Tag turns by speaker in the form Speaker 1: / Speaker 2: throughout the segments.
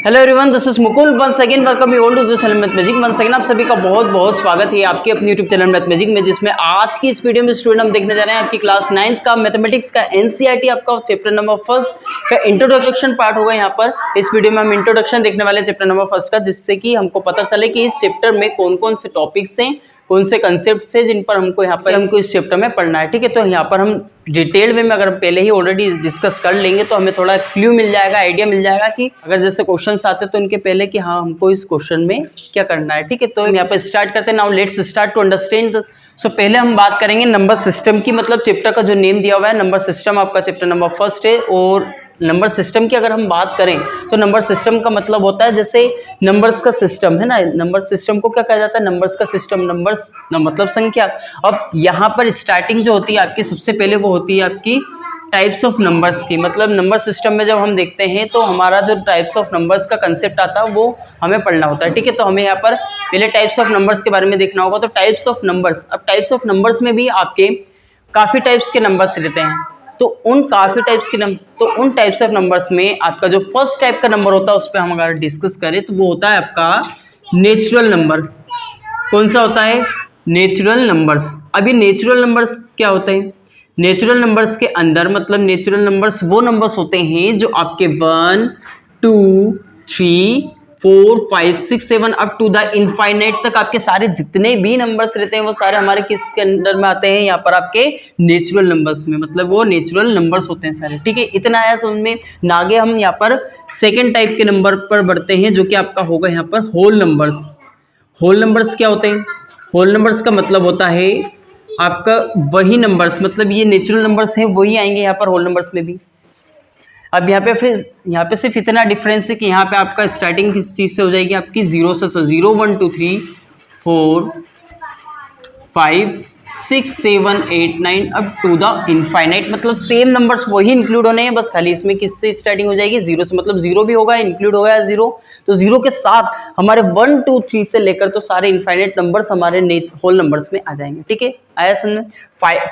Speaker 1: Hello everyone, this is Mukul once again welcome you all to this channel Mathemagic. Once again आप सभी का बहुत बहुत स्वागत है आपके अपने यूट्यूब चैनल मैथमेजिक में, जिसमें आज की इस वीडियो में स्टूडेंट हम देखने जा रहे हैं आपकी क्लास 9th का मैथमेटिक्स का एनसीईआरटी आपका चैप्टर नंबर 1 का इंट्रोडक्शन पार्ट होगा। यहाँ पर इस वीडियो में हम इंट्रोडक्शन देखने वाले चैप्टर नंबर 1 का, जिससे कि हमको पता चले कि इस चैप्टर में कौन कौन से टॉपिक्स हैं, कौन से कंसेप्ट है जिन पर हमको इस चैप्टर में पढ़ना है। ठीक है, तो यहाँ पर हम डिटेल में अगर पहले ही ऑलरेडी डिस्कस कर लेंगे तो हमें थोड़ा क्लू मिल जाएगा, आइडिया मिल जाएगा कि अगर जैसे क्वेश्चंस आते हैं तो उनके पहले कि हाँ हमको इस क्वेश्चन में क्या करना है। ठीक है, तो यहाँ पे स्टार्ट करते हैं। Now let's start to understand. So पहले हम बात करेंगे नंबर सिस्टम की, मतलब चैप्टर का जो नेम दिया हुआ है नंबर सिस्टम, आपका चैप्टर नंबर 1 है। और नंबर सिस्टम की अगर हम बात करें तो नंबर सिस्टम का मतलब होता है जैसे नंबर्स का सिस्टम है ना, नंबर सिस्टम को क्या कहा जाता है, नंबर्स का सिस्टम। नंबर्स मतलब संख्या। अब यहाँ पर स्टार्टिंग जो होती है आपकी सबसे पहले वो होती है आपकी टाइप्स ऑफ नंबर्स की। मतलब नंबर सिस्टम में जब हम देखते हैं तो हमारा जो टाइप्स ऑफ नंबर्स का कंसेप्ट आता है वो हमें पढ़ना होता है। ठीक है, तो हमें यहाँ पर पहले टाइप्स ऑफ नंबर्स के बारे में देखना होगा। तो टाइप्स ऑफ नंबर्स, अब टाइप्स ऑफ नंबर्स में भी आपके काफ़ी टाइप्स के नंबर्स रहते हैं। तो उन टाइप्स ऑफ नंबर्स में आपका जो फर्स्ट टाइप का नंबर होता है उस पर हम अगर डिस्कस करें तो वो होता है आपका नेचुरल नंबर। कौन सा होता है? Natural numbers. अभी नेचुरल नंबर्स क्या होते हैं? नेचुरल नंबर्स के अंदर मतलब नेचुरल नंबर्स वो नंबर्स होते हैं जो आपके 1 2 3 4 5 6 7 अप टू द इनफाइनाइट तक आपके सारे जितने भी नंबर्स रहते हैं वो सारे हमारे किसके अंदर में आते हैं? यहाँ पर आपके नेचुरल नंबर्स में, मतलब वो नेचुरल नंबर्स होते हैं सारे। ठीक है, इतना आया समझ में। आगे हम यहाँ पर सेकेंड टाइप के नंबर पर बढ़ते हैं जो कि आपका होगा यहाँ पर होल नंबर्स। होल नंबर्स क्या होते हैं? होल नंबर्स का मतलब होता है आपका वही नंबर्स, मतलब ये नेचुरल नंबर्स हैं वही आएंगे यहाँ पर होल नंबर्स में भी। अब यहाँ पे सिर्फ इतना डिफरेंस है कि यहाँ पे आपका स्टार्टिंग किस चीज़ से हो जाएगी आपकी 0 से। तो 0 1 2 3 4 5 6 7 8 9 अप टू द इनफाइनाइट, मतलब सेम नंबर्स वही इंक्लूड होने हैं, बस खाली इसमें किससे स्टार्टिंग हो जाएगी? 0 से। मतलब 0 भी होगा, इंक्लूड हो गया 0। तो 0 के साथ हमारे 1 2 3 से लेकर तो सारे इनफाइनाइट नंबर्स हमारे होल नंबर्स में आ जाएंगे। ठीक है, आया समझ?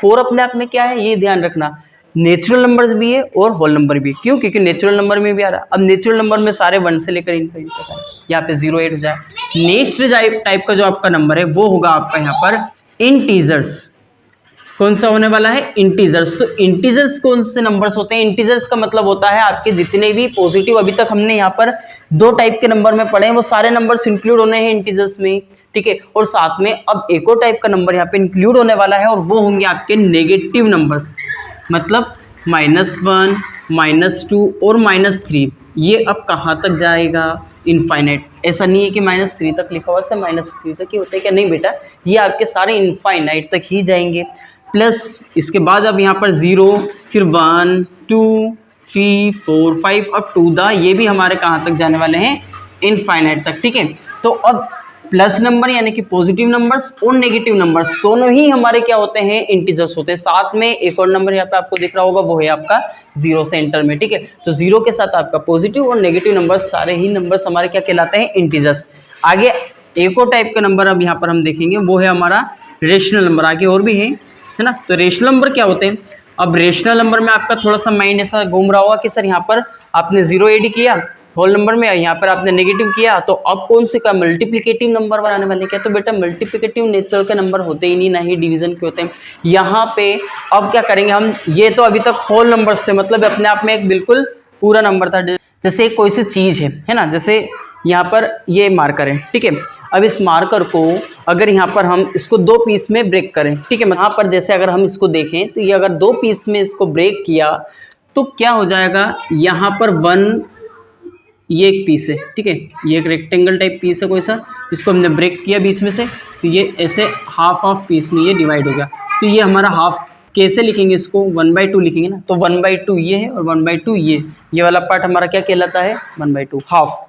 Speaker 1: 4 अपने आप में क्या है ये ध्यान रखना, नेचुरल नंबर्स भी है और होल नंबर भी है। क्यों? क्योंकि नेचुरल नंबर में भी आ रहा है। अब नेचुरल नंबर में सारे 1 से लेकर इनफाइनाइट तक आए, यहाँ पे 0 8 हो जाए। नेक्स्ट टाइप का जो आपका नंबर है वो होगा आपका यहाँ पर इंटीजर्स। कौन सा होने वाला है? इंटीजर्स। तो इंटीजर्स कौन से नंबर्स होते हैं? इंटीजर्स का मतलब होता है आपके जितने भी पॉजिटिव, अभी तक हमने यहाँ पर 2 टाइप के नंबर में पढ़े हैं वो सारे नंबर्स इंक्लूड होने हैं इंटीजर्स में। ठीक है, और साथ में अब एक और टाइप का नंबर यहाँ पे इंक्लूड होने वाला है और वो होंगे आपके नेगेटिव नंबर्स। मतलब -1 -2 और -3। ये अब कहाँ तक जाएगा? इनफाइनाइट। ऐसा नहीं है कि -3 तक लिखा हुआ है, -3 तक ही होता है क्या? नहीं बेटा, ये आपके सारे इनफाइनाइट तक ही जाएंगे। प्लस इसके बाद अब यहाँ पर 0 फिर 1 2 3 4 5 अप टू द, ये भी हमारे कहाँ तक जाने वाले हैं? इनफाइनाइट तक। ठीक है, तो अब प्लस नंबर यानी कि पॉजिटिव नंबर्स और नेगेटिव नंबर्स दोनों ही हमारे क्या होते हैं? इंटीजर्स होते हैं। साथ में एक और नंबर यहाँ पे आपको दिख रहा होगा वो है आपका 0 सेंटर में। ठीक है, तो 0 के साथ आपका पॉजिटिव और नेगेटिव नंबर्स, सारे ही नंबर्स हमारे क्या कहलाते हैं? इंटीजर्स। आगे एक और टाइप का नंबर अब यहाँ पर हम देखेंगे वो है हमारा रेशनल नंबर। आगे और भी है ना। तो रेशनल नंबर क्या होते हैं? अब रेशनल नंबर में आपका थोड़ा सा माइंड ऐसा घूम रहा होगा कि सर यहाँ पर आपने 0 ऐड किया होल नंबर में, यहाँ पर आपने नेगेटिव किया, तो अब कौन से का मल्टीप्लिकेटिव नंबर बनाने वाले क्या? तो बेटा मल्टीप्लिकेटिव नेचुरल के नंबर होते ही नहीं, ना ही डिवीजन के होते हैं। यहाँ पे अब क्या करेंगे हम? ये तो अभी तक होल नंबर से मतलब अपने आप में एक बिल्कुल पूरा नंबर था। जैसे एक कोई सी चीज़ है ना, जैसे यहाँ पर ये मार्कर है। ठीक है, अब इस मार्कर को अगर यहाँ पर हम इसको 2 पीस में ब्रेक करें, ठीक है, यहाँ पर जैसे अगर हम इसको देखें तो ये अगर 2 पीस में इसको ब्रेक किया तो क्या हो जाएगा? यहाँ पर 1, ये एक पीस है। ठीक है, ये एक रेक्टेंगल टाइप पीस है कोई सा, इसको हमने ब्रेक किया बीच में से, तो ये ऐसे हाफ पीस में ये डिवाइड हो गया। तो ये हमारा हाफ कैसे लिखेंगे? इसको 1/2 लिखेंगे ना। तो 1/2 ये है और 1/2 ये वाला पार्ट हमारा क्या कहलाता है? 1/2 हाफ।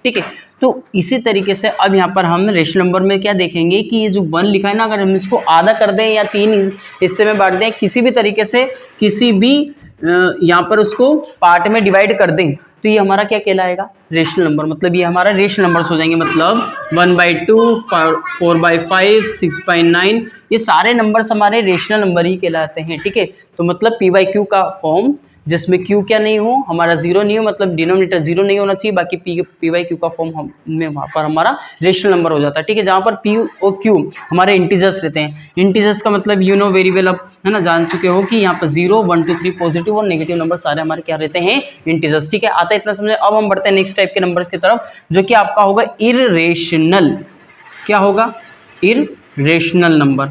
Speaker 1: ठीक है, तो इसी तरीके से अब यहाँ पर हम रेशनल नंबर में क्या देखेंगे कि ये जो 1 लिखा है ना, अगर हम इसको आधा कर दें या 3 हिस्से में बांट दें, किसी भी तरीके से किसी भी यहाँ पर उसको पार्ट में डिवाइड कर दें तो ये हमारा क्या कहलाएगा? Rational number. मतलब ये हमारा रेशनल नंबर्स हो जाएंगे। मतलब 1/2 4/5 6/9 ये सारे नंबर्स हमारे रेशनल नंबर ही कहलाते हैं। ठीक है, तो मतलब P/Q का फॉर्म जिसमें क्यू क्या नहीं हो, हमारा जीरो नहीं हो, मतलब डिनोमिनेटर जीरो नहीं होना चाहिए, बाकी पी बाई क्यू का फॉर्म में वहाँ पर हमारा रेशनल नंबर हो जाता है। ठीक है, जहाँ पर पी और क्यू हमारे इंटीजर्स रहते हैं। इंटीजर्स का मतलब यू नो वेरी वेल, अब है ना, जान चुके हो कि यहाँ पर 0 1 2 3 पॉजिटिव और नेगेटिव नंबर सारे हमारे क्या रहते हैं, इंटीजर्स। ठीक है, आता है इतना समझे। अब हम बढ़ते हैं नेक्स्ट टाइप के नंबर की तरफ, जो कि आपका होगा इररेशनल। क्या होगा? Irrational number.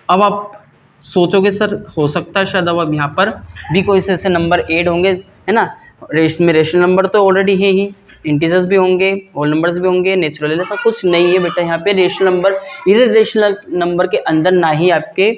Speaker 1: अब आप सोचोगे सर हो सकता है शायद अब यहाँ पर भी कोई ऐसे नंबर ऐड होंगे, है ना। रेशनल नंबर तो ऑलरेडी है ही, इंटीजर्स भी होंगे, होल नंबर्स भी होंगे, नेचुरल, ऐसा कुछ नहीं है बेटा। यहाँ पे रेशनल नंबर, इररेशनल नंबर के अंदर ना ही आपके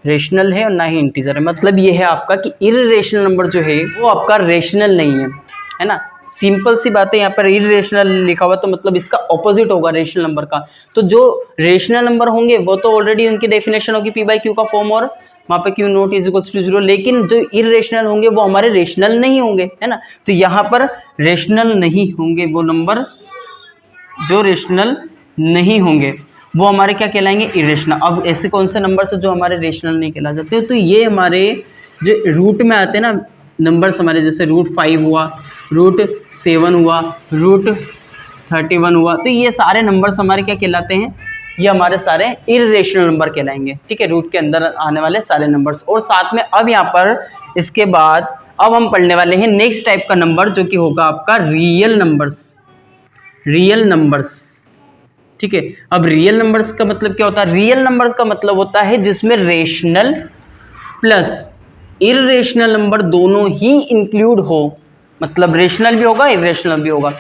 Speaker 1: रेशनल है और ना ही इंटीजर है। मतलब ये है आपका कि इररेशनल नंबर जो है वो आपका रेशनल नहीं है ना। सिंपल सी बात है, यहाँ पर इररेशनल लिखा हुआ तो मतलब इसका ऑपोजिट होगा रेशनल नंबर का। तो जो रेशनल नंबर होंगे वो तो ऑलरेडी उनकी डेफिनेशन होगी पी बाई क्यू का फॉर्म, और वहाँ पे Q not is equals to 0। लेकिन जो इररेशनल होंगे वो हमारे रेशनल नहीं होंगे, है ना। तो यहाँ पर रेशनल नहीं होंगे वो नंबर, जो रेशनल नहीं होंगे वो हमारे क्या कहलाएंगे, इरेशनल। अब ऐसे कौन से नंबर से जो हमारे रेशनल नहीं कहला जाते, तो ये हमारे जो रूट में आते हैं ना नंबर्स हमारे, जैसे √5 हुआ, √7 हुआ, √31 हुआ, तो ये सारे नंबर्स हमारे क्या कहलाते हैं, ये हमारे सारे इररेशनल नंबर कहलाएंगे। ठीक है, रूट के अंदर आने वाले सारे नंबर्स। और साथ में अब यहाँ पर इसके बाद अब हम पढ़ने वाले हैं नेक्स्ट टाइप का नंबर, जो कि होगा आपका रियल नंबर्स। रियल नंबर्स, ठीक है। अब रियल नंबर्स का मतलब क्या होता है? रियल नंबर्स का मतलब होता है जिसमें रेशनल प्लस इररेशनल नंबर दोनों ही इंक्लूड हो, मतलब रेशनल भी होगा इररेशनल भी होगा।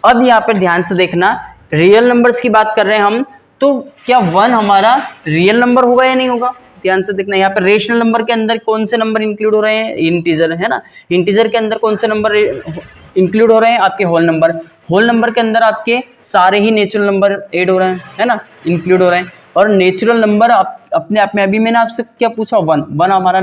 Speaker 1: अब यहाँ पर ध्यान से देखना, रियल नंबर्स की बात कर रहे हैं हम, तो क्या 1 हमारा रियल नंबर होगा या नहीं होगा? ध्यान से देखना, यहाँ पर रेशनल नंबर के अंदर कौन से नंबर इंक्लूड हो रहे हैं? इंटीजर, है ना। इंटीजर के अंदर कौन से नंबर इंक्लूड हो रहे हैं? आपके होल नंबर। होल नंबर के अंदर आपके सारे ही नेचुरल नंबर ऐड हो रहे हैं, है ना, इंक्लूड हो रहे हैं। और नेचुरल नंबर अपने आप में, अभी मैंने आपसे क्या पूछा, 1 हमारा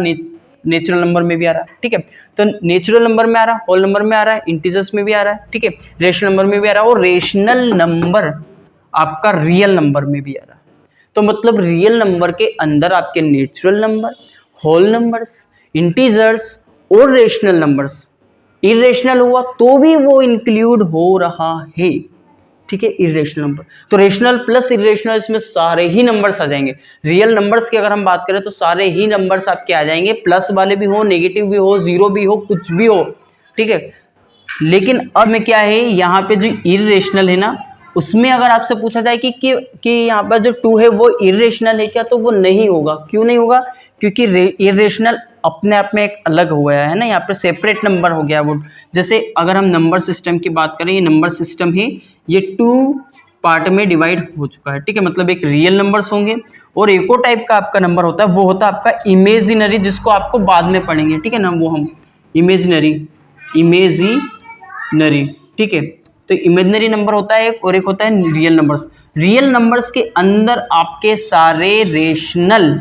Speaker 1: नेचुरल नंबर में भी आ रहा है। ठीक है, तो नेचुरल नंबर में आ रहा है, होल नंबर में आ रहा है, इंटीजर्स में भी आ रहा है, ठीक है, रेशनल नंबर में भी आ रहा है, और रेशनल नंबर आपका रियल नंबर में भी आ रहा है। तो मतलब रियल नंबर के अंदर आपके natural number, whole numbers, integers और रेशनल नंबर्स, इरेशनल हुआ तो भी वो इंक्लूड हो रहा है। ठीक है, इरेशनल नंबर। तो रेशनल प्लस इरेशनल, इसमें सारे ही नंबर्स आ जाएंगे। रियल नंबर्स की अगर हम बात करें तो सारे ही नंबर्स आपके आ जाएंगे, प्लस वाले भी हो, नेगेटिव भी हो, जीरो भी हो, कुछ भी हो। ठीक है, लेकिन अब में क्या है, यहाँ पे जो इरेशनल है ना, उसमें अगर आपसे पूछा जाए कि यहाँ पर जो 2 है वो इरेशनल है क्या, तो वो नहीं होगा। क्यों नहीं होगा? क्योंकि इरेशनल अपने आप में एक अलग हुआ है ना, यहाँ पर सेपरेट नंबर हो गया वो। जैसे अगर हम नंबर सिस्टम की बात करें, ये नंबर सिस्टम है, ये 2 पार्ट में डिवाइड हो चुका है। ठीक है, मतलब एक रियल नंबर्स होंगे और एक और टाइप का आपका नंबर होता है, वो होता है आपका इमेजिनरी, जिसको आपको बाद में पढ़ेंगे। ठीक है ना, वो हम इमेजिनरी, ठीक है। तो इमेजिनरी नंबर होता है एक, और एक होता है रियल नंबर्स। रियल नंबर्स के अंदर आपके सारे रेशनल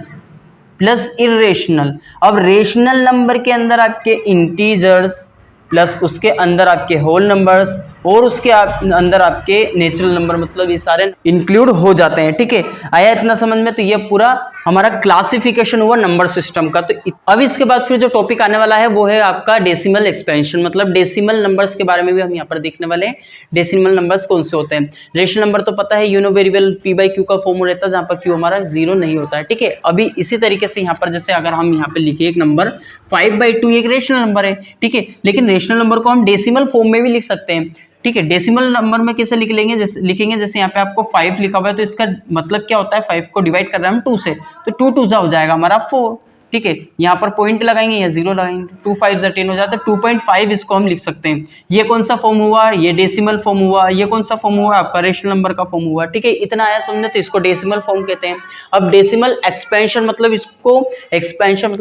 Speaker 1: प्लस इरेशनल। अब रेशनल नंबर के अंदर आपके इंटीजर्स प्लस उसके अंदर आपके होल नंबर्स और उसके अंदर आपके नेचुरल नंबर, मतलब ये सारे इंक्लूड हो जाते हैं। ठीक है, आया इतना समझ में? तो ये पूरा हमारा क्लासिफिकेशन हुआ नंबर सिस्टम का। तो अब इसके बाद फिर जो टॉपिक आने वाला है वो है आपका डेसिमल एक्सपेंशन, मतलब डेसिमल नंबर्स के बारे में भी हम यहाँ पर देखने वाले हैं। डेसिमल नंबर्स कौन से होते हैं? रेशनल नंबर तो पता है, you know very well, P by Q का फॉर्म रहता है, जहाँ पर क्यू हमारा 0 नहीं होता है। ठीक है, अभी इसी तरीके से यहाँ पर जैसे अगर हम यहाँ पे लिखे एक नंबर 5/2, एक रेशनल नंबर है। ठीक है, लेकिन रेशनल नंबर को हम डेसिमल फॉर्म में भी लिख सकते हैं। ठीक है, डेसिमल नंबर में कैसे लिखेंगे? लिखेंगे जैसे यहाँ पे आपको 5 लिखा हुआ है, तो इसका मतलब क्या होता है, 5 को डिवाइड कर रहे हैं हम 2 से, तो 2 2 हो जाएगा हमारा 4। ठीक है, यहाँ पर पॉइंट लगाएंगे या 0 लगाएंगे, 2 5 10 हो जाता है, 2.5 इसको हम लिख सकते हैं। ये कौन सा फॉर्म हुआ? ये डेसिमल फॉर्म हुआ। ये कौन सा फॉर्म हुआ? आपका रेशनल नंबर का फॉर्म हुआ। ठीक है, इतना आया समझे, तो इसको डेसिमल फॉर्म कहते हैं। अब डेसिमल एक्सपेंशन मतलब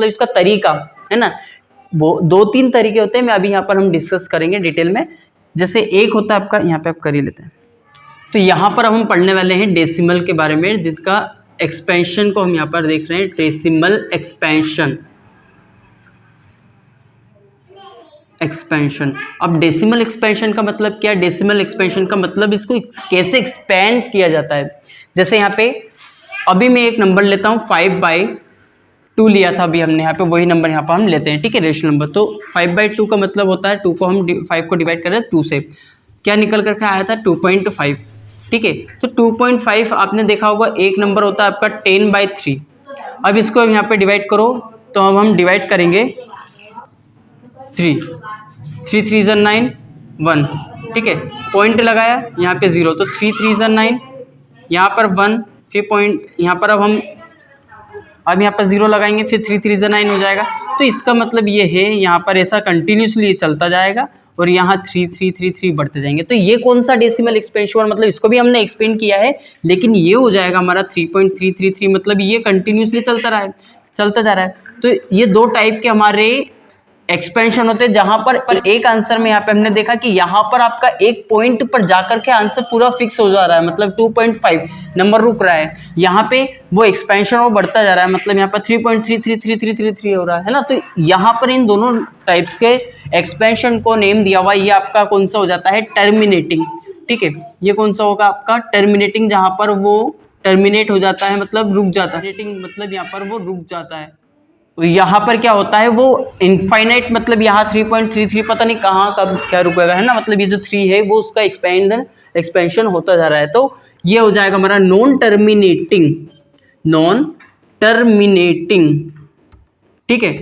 Speaker 1: इसका तरीका, है ना, वो 2-3 तरीके होते हैं। मैं अभी यहाँ पर हम डिस्कस करेंगे डिटेल में। जैसे एक होता है आपका, यहाँ पे आप कर ही लेते हैं, तो यहाँ पर हम पढ़ने वाले हैं डेसिमल के बारे में, जिसका एक्सपेंशन को हम यहाँ पर देख रहे हैं, डेसिमल एक्सपेंशन। अब डेसिमल एक्सपेंशन का मतलब क्या? डेसिमल एक्सपेंशन का मतलब इसको कैसे एक्सपेंड किया जाता है। जैसे यहाँ पे अभी मैं एक नंबर लेता हूँ 5/2, 2 लिया था अभी हमने, यहाँ पे वही नंबर यहाँ पर हम लेते हैं, ठीक है, रेशनल नंबर। तो 5/2 का मतलब होता है 2 को हम 5 को डिवाइड कर रहे हैं 2 से, क्या निकल करके आया था 2.5, ठीक है। तो 2.5 आपने देखा होगा एक नंबर होता है आपका 10/3। अब इसको यहाँ पे डिवाइड करो, तो अब हम डिवाइड करेंगे 3 3 × 9 1, ठीक है, पॉइंट लगाया यहाँ पे 0, तो 3 3 × 9, यहाँ पर 1, फिर पॉइंट यहाँ पर अब यहाँ पर 0 लगाएंगे, फिर 3 3 × 9 हो जाएगा। तो इसका मतलब ये है यहाँ पर ऐसा कंटिन्यूसली चलता जाएगा और यहाँ 3 3 3 3 बढ़ते जाएंगे। तो ये कौन सा डेसिमल एक्सपेंशन, मतलब इसको भी हमने एक्सपेंड किया है, लेकिन ये हो जाएगा हमारा 3.333, मतलब ये कंटिन्यूसली चलता जा रहा है। तो ये दो टाइप के हमारे एक्सपेंशन होते हैं, जहां पर एक आंसर में यहाँ पे हमने देखा कि यहाँ पर आपका एक पॉइंट पर जाकर के आंसर पूरा फिक्स हो जा रहा है, मतलब 2.5 नंबर रुक रहा है, यहाँ पे वो एक्सपेंशन वो बढ़ता जा रहा है, मतलब यहाँ पर 3.33333 हो रहा है ना। तो यहाँ पर इन दोनों टाइप्स के एक्सपेंशन को नेम दिया हुआ, ये आपका कौन सा हो जाता है, टर्मिनेटिंग, ठीक है। ये कौन सा होगा आपका टर्मिनेटिंग, जहां पर वो टर्मिनेट हो जाता है, मतलब रुक जाता है, मतलब यहाँ पर वो रुक जाता है। यहाँ पर क्या होता है, वो इनफाइनाइट, मतलब यहाँ 3.33 पता नहीं कहाँ कब क्या रुकेगा, है ना, मतलब ये जो 3 है वो उसका एक्सपेंशन होता जा रहा है। तो ये हो जाएगा हमारा नॉन टर्मिनेटिंग, ठीक है।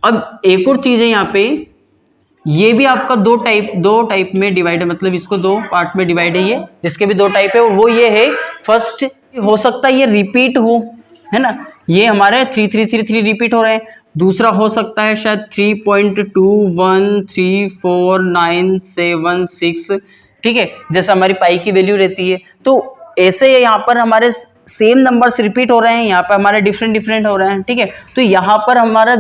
Speaker 1: अब एक और चीज़ है यहाँ पे, ये भी आपका दो टाइप में डिवाइड है, मतलब इसको 2 पार्ट में डिवाइड है, ये इसके भी 2 टाइप है। वो ये है, फर्स्ट हो सकता है ये रिपीट हो, है ना, ये हमारे 3 3 3 3 रिपीट हो रहे हैं। दूसरा हो सकता है शायद 3.2134976, ठीक है, जैसे हमारी पाई की वैल्यू रहती है। तो ऐसे यहाँ पर हमारे सेम नंबर्स रिपीट हो रहे हैं, यहाँ पर हमारे डिफरेंट हो रहे हैं, ठीक है। तो यहाँ पर हमारा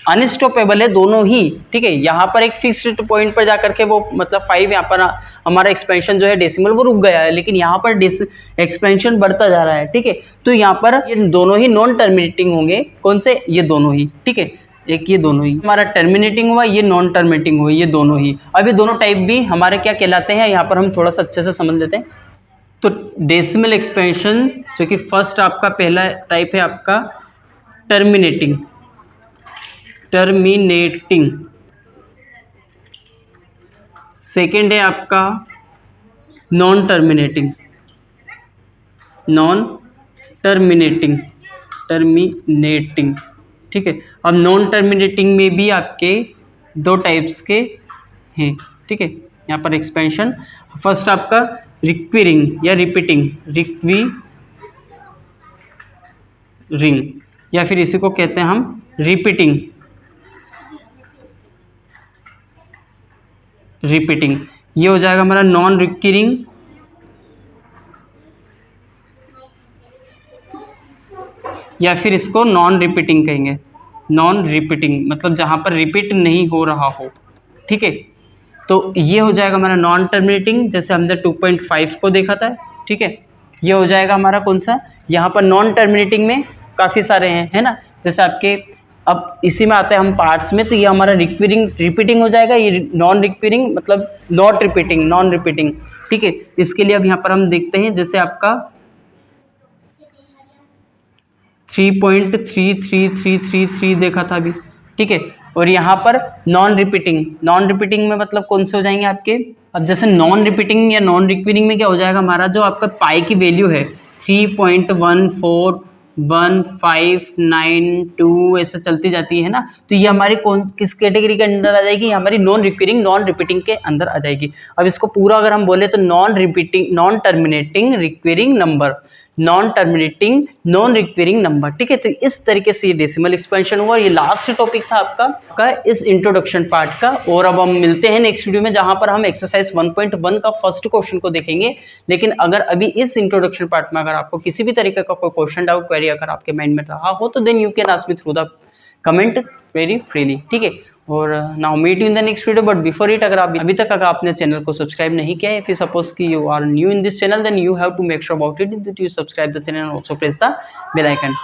Speaker 1: अनस्टॉपेबल है दोनों ही, ठीक है। यहाँ पर एक फिक्स्ड पॉइंट पर जाकर के वो मतलब 5 यहाँ पर हमारा एक्सपेंशन जो है डेसिमल वो रुक गया है, लेकिन यहाँ पर एक्सपेंशन बढ़ता जा रहा है, ठीक है। तो यहाँ पर ये दोनों ही नॉन टर्मिनेटिंग होंगे, कौन से, ये दोनों ही, ठीक है। एक ये दोनों ही हमारा टर्मिनेटिंग हुआ, ये नॉन टर्मिनेटिंग हुआ, ये दोनों ही। अब ये दोनों टाइप भी हमारे क्या कहलाते हैं, यहाँ पर हम थोड़ा सा अच्छे से समझ लेते हैं। तो डेसिमल एक्सपेंशन जो कि फर्स्ट आपका पहला टाइप है आपका टर्मिनेटिंग, सेकेंड है आपका नॉन टर्मिनेटिंग, ठीक है। अब नॉन टर्मिनेटिंग में भी आपके 2 टाइप्स के हैं, ठीक है। यहाँ पर एक्सपेंशन फर्स्ट आपका रिक्विरिंग या रिपीटिंग, या फिर इसी को कहते हैं हम रिपीटिंग, ये हो जाएगा हमारा नॉन रिक्विरिंग, या फिर इसको नॉन रिपीटिंग कहेंगे। नॉन रिपीटिंग मतलब जहाँ पर रिपीट नहीं हो रहा हो, ठीक है। तो ये हो जाएगा हमारा नॉन टर्मिनेटिंग, जैसे हमने 2.5 को देखा था, ठीक है। ये हो जाएगा हमारा कौन सा, यहाँ पर नॉन टर्मिनेटिंग में काफ़ी सारे हैं, है ना, जैसे आपके अब इसी में आते हैं हम पार्ट्स में। तो ये हमारा रिपीटिंग हो जाएगा, ये नॉन रिक्विरिंग मतलब नॉन रिपीटिंग, ठीक है। इसके लिए अब यहाँ पर हम देखते हैं, जैसे आपका 3.3333 देखा था अभी, ठीक है। और यहाँ पर नॉन रिपीटिंग में मतलब कौन से हो जाएंगे आपके, अब जैसे नॉन रिपीटिंग या नॉन रिक्विरिंग में क्या हो जाएगा हमारा, जो आपका पाई की वैल्यू है 3.141592 ऐसे चलती जाती है ना, तो ये हमारी किस कैटेगरी के अंदर आ जाएगी, हमारी नॉन रिपीटिंग के अंदर आ जाएगी। अब इसको पूरा अगर हम बोले तो non terminating recurring number, non recurring number, ठीक है। तो इस तरीके से ये डेसिमल एक्सपेंशन हुआ। ये लास्ट टॉपिक था आपका इस इंट्रोडक्शन पार्ट का। और अब हम मिलते हैं नेक्स्ट वीडियो में, जहां पर हम एक्सरसाइज 1.1 का फर्स्ट क्वेश्चन को देखेंगे। लेकिन अगर अभी इस इंट्रोडक्शन पार्ट में अगर आपको किसी भी तरीके का कोई क्वेश्चन, डाउट, क्वेरी अगर आपके माइंड में रहा हो, तो then you can ask me through the comment very freely, ठीक है। और now meet you in the next video, but before it अगर आप अभी तक अगर आपने चैनल को सब्सक्राइब नहीं किया है, फिर सपोज कि you are new in this channel, then you have to make sure about it that you subscribe the channel and also press the bell icon.